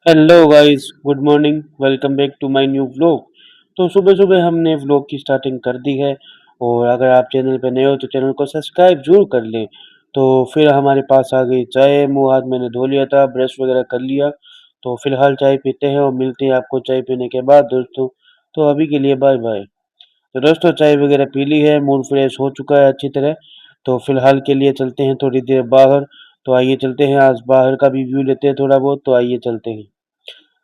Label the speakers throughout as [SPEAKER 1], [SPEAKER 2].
[SPEAKER 1] Hello guys, good morning. Welcome back to my new vlog. तो सुबह सुबह हमने व्लॉग की स्टार्टिंग कर दी है। और अगर आप चैनल पे नए हो तो चैनल को सब्सक्राइब जरूर कर लें। तो फिर हमारे पास आ गई चाय, मुंह हाथ मैंने धो लिया था, ब्रश वगैरह कर लिया। तो फिलहाल चाय पीते हैं और मिलते हैं आपको चाय पीने के बाद दोस्तों। तो अभी के लिए बाय बाय। तो दोस्तों चाय वगैरह पी ली है, मूड फ्रेश हो चुका है अच्छी तरह। तो फिलहाल के लिए चलते हैं थोड़ी देर बाहर। तो आइए चलते हैं, आज बाहर का भी व्यू लेते हैं थोड़ा बहुत। तो आइए चलते हैं।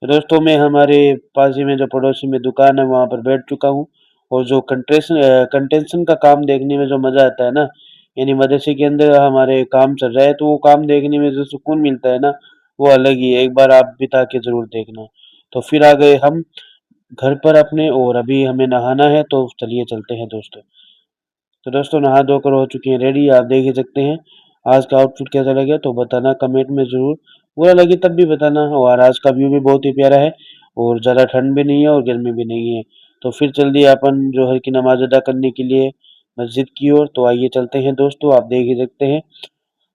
[SPEAKER 1] दोस्तों मैं हमारे पास ही में जो पड़ोसी में दुकान है वहाँ पर बैठ चुका हूँ। और जो कंटेंशन का काम देखने में जो मज़ा आता है ना, यानी मदरसे के अंदर हमारे काम चल रहा है तो वो काम देखने में जो सुकून मिलता है ना, वो अलग ही है। एक बार आप बिता के ज़रूर देखना। तो फिर आ गए हम घर पर अपने, और अभी हमें नहाना है तो चलिए चलते हैं दोस्तों। तो दोस्तों नहा धोकर हो चुके हैं रेडी, आप देख ही सकते हैं। आज का आउटफिट कैसा लगे तो बताना कमेंट में ज़रूर। बुरा लगे तब भी बताना। और आज का व्यू भी बहुत ही प्यारा है। और ज़्यादा ठंड भी नहीं है और गर्मी भी नहीं है। तो फिर चल दिए अपन जोहर की नमाज अदा करने के लिए मस्जिद की ओर। तो आइए चलते हैं दोस्तों, आप देख ही सकते हैं।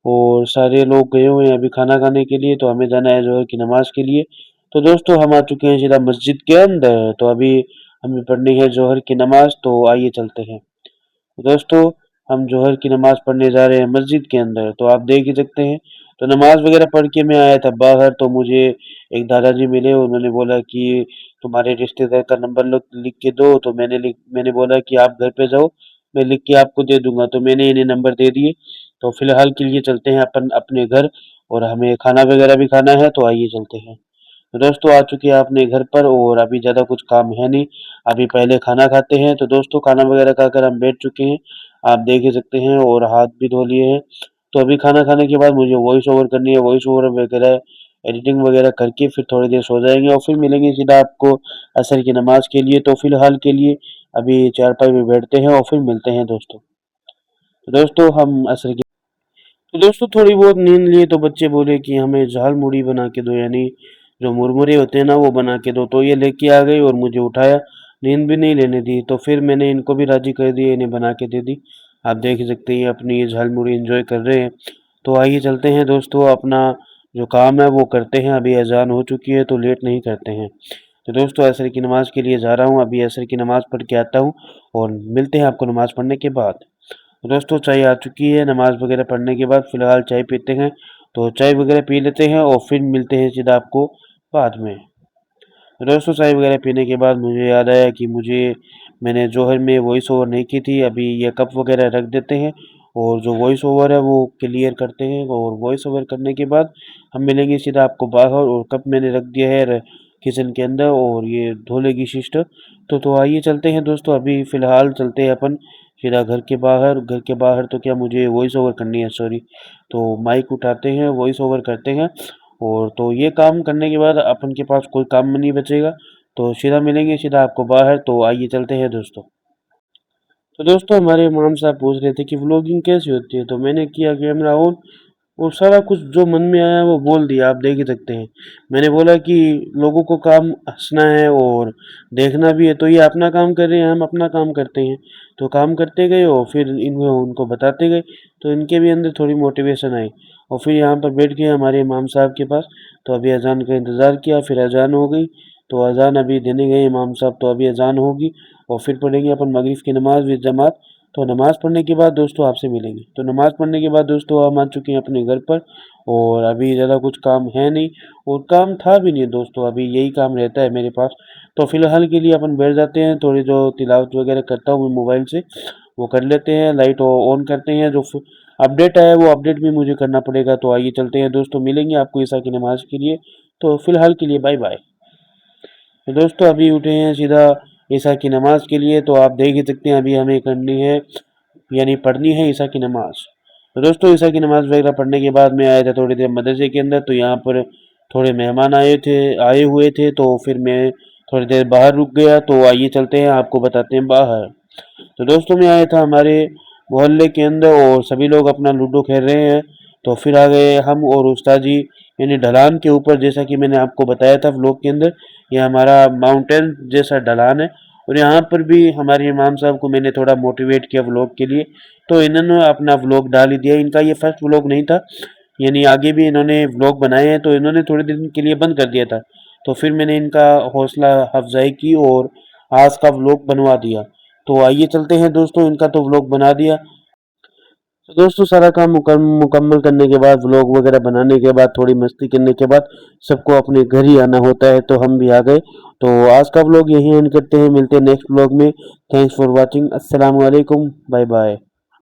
[SPEAKER 1] और सारे लोग गए हुए हैं अभी खाना खाने के लिए, तो हमें जाना है जोहर की नमाज के लिए। तो दोस्तों हम आ चुके हैं सीधा मस्जिद के अंदर। तो अभी हमें पढ़नी है जोहर की नमाज, तो आइए चलते हैं दोस्तों। हम जोहर की नमाज पढ़ने जा रहे हैं मस्जिद के अंदर, तो आप देख ही सकते हैं। तो नमाज वगैरह पढ़ के मैं आया था बाहर, तो मुझे एक दादाजी मिले। उन्होंने बोला कि तुम्हारे रिश्तेदार का नंबर लिख के दो। तो मैंने बोला कि आप घर पे जाओ, मैं लिख के आपको दे दूंगा। तो मैंने इन्हें नंबर दे दिए। तो फिलहाल के लिए चलते हैं अपन अपने घर। और हमें खाना वगैरह भी खाना है, तो आइए चलते हैं। तो दोस्तों आ चुके हैं अपने घर पर, और अभी ज़्यादा कुछ काम है नहीं। अभी पहले खाना खाते हैं। तो दोस्तों खाना वगैरह खाकर हम बैठ चुके हैं, आप देख ही सकते हैं, और हाथ भी धो लिए हैं। तो अभी खाना खाने के बाद मुझे वॉइस ओवर करनी है, वॉइस ओवर वगैरह एडिटिंग वगैरह करके फिर थोड़ी देर सो जाएंगे। और फिर मिलेंगे सीधा आपको असर की नमाज के लिए। तो फिलहाल के लिए अभी चारपाई में बैठते हैं और फिर मिलते हैं दोस्तों। तो दोस्तों हम असर की तो दोस्तों थोड़ी बहुत नींद लिए, तो बच्चे बोले कि हमें झाल मुड़ी बना के दो, यानी जो मुरमुरे होते हैं ना वो बना के दो। तो ये लेके आ गई और मुझे उठाया, नींद भी नहीं लेने दी। तो फिर मैंने इनको भी राजी कर दिया, इन्हें बना के दे दी। आप देख ही सकते हैं अपनी ये झाल मुड़ी एंजॉय कर रहे हैं। तो आइए चलते हैं दोस्तों, अपना जो काम है वो करते हैं। अभी अजान हो चुकी है तो लेट नहीं करते हैं। तो दोस्तों असर की नमाज के लिए जा रहा हूँ, अभी असर की नमाज पढ़ के आता हूँ। और मिलते हैं आपको नमाज पढ़ने के बाद। दोस्तों चाय आ चुकी है, नमाज वगैरह पढ़ने के बाद फिलहाल चाय पीते हैं। तो चाय वगैरह पी लेते हैं और फिर मिलते हैं सीधा आपको बाद में। तो दोस्तों चाय वगैरह पीने के बाद मुझे याद आया कि मैंने जोहर में वॉइस ओवर नहीं की थी। अभी ये कप वगैरह रख देते हैं और जो वॉइस ओवर है वो क्लियर करते हैं। और वॉइस ओवर करने के बाद हम मिलेंगे सीधा आपको बाहर। और कप मैंने रख दिया है किचन के अंदर, और ये धो लेगी सिस्टर। तो आइए चलते हैं दोस्तों, अभी फ़िलहाल चलते हैं अपन सीधा घर के बाहर। घर के बाहर तो क्या, मुझे वॉइस ओवर करनी है, सॉरी। तो माइक उठाते हैं, वॉइस ओवर करते हैं। और तो ये काम करने के बाद अपन के पास कोई काम नहीं बचेगा। तो सीधा मिलेंगे सीधा आपको बाहर। तो आइए चलते हैं दोस्तों। तो दोस्तों हमारे इमाम साहब पूछ रहे थे कि व्लॉगिंग कैसी होती है, तो मैंने किया कैमरा ऑन और सारा कुछ जो मन में आया वो बोल दिया, आप देख ही सकते हैं। मैंने बोला कि लोगों को काम हंसना है और देखना भी है, तो ये अपना काम कर रहे हैं, हम अपना काम करते हैं। तो काम करते गए और फिर इनको उनको बताते गए, तो इनके भी अंदर थोड़ी मोटिवेशन आई। और फिर यहाँ पर बैठ गए हमारे इमाम साहब के पास। तो अभी अजान का इंतज़ार किया, फिर अजान हो गई। तो अजान अभी देने गए इमाम साहब, तो अभी अजान होगी और फिर पढ़ेंगे अपन मगरिब की नमाज विद जमात। तो नमाज़ पढ़ने के बाद दोस्तों आपसे मिलेंगे। तो नमाज़ पढ़ने के बाद दोस्तों हम आ चुके हैं अपने घर पर। और अभी ज़्यादा कुछ काम है नहीं, और काम था भी नहीं दोस्तों, अभी यही काम रहता है मेरे पास। तो फ़िलहाल के लिए अपन बैठ जाते हैं, थोड़ी जो तिलावत वगैरह करता हूँ मैं मोबाइल से वो कर लेते हैं। लाइट ऑन करते हैं, जो अपडेट आया वो अपडेट भी मुझे करना पड़ेगा। तो आइए चलते हैं दोस्तों, मिलेंगे आपको ईसा की नमाज़ के लिए। तो फ़िलहाल के लिए बाय बाय। तो दोस्तों अभी उठे हैं सीधा ईसा की नमाज़ के लिए। तो आप देख ही सकते हैं अभी हमें करनी है, यानी पढ़नी है ईसा की नमाज़। तो दोस्तों ईसा की नमाज़ वगैरह पढ़ने के बाद मैं आया था थोड़ी देर मदरसे के अंदर। तो यहाँ पर थोड़े मेहमान आए हुए थे, तो फिर मैं थोड़ी देर बाहर रुक गया। तो आइए चलते हैं, आपको बताते हैं बाहर। तो दोस्तों मैं आया था हमारे मोहल्ले के अंदर और सभी लोग अपना लूडो खेल रहे हैं। तो फिर आ गए हम और उस्ताद जी, यानी ढलान के ऊपर, जैसा कि मैंने आपको बताया था व्लॉग के अंदर। ये हमारा माउंटेन जैसा ढलान है। और यहाँ पर भी हमारे इमाम साहब को मैंने थोड़ा मोटिवेट किया व्लॉग के लिए। तो इन्होंने अपना व्लॉग डाल ही दिया। इनका ये फर्स्ट व्लॉग नहीं था, यानी आगे भी इन्होंने व्लॉग बनाए हैं, तो इन्होंने थोड़े दिन के लिए बंद कर दिया था। तो फिर मैंने इनका हौसला अफ़ज़ाई की और आज का व्लॉग बनवा दिया। तो आइए चलते हैं दोस्तों, इनका तो व्लॉग बना दिया। तो दोस्तों सारा काम मुकम्मल करने के बाद, व्लॉग वगैरह बनाने के बाद, थोड़ी मस्ती करने के बाद सबको अपने घर ही आना होता है, तो हम भी आ गए। तो आज का व्लॉग यहीं एंड करते हैं, मिलते हैं नेक्स्ट व्लॉग में। Thanks for watching. अस्सलाम वालेकुम, बाय बाय।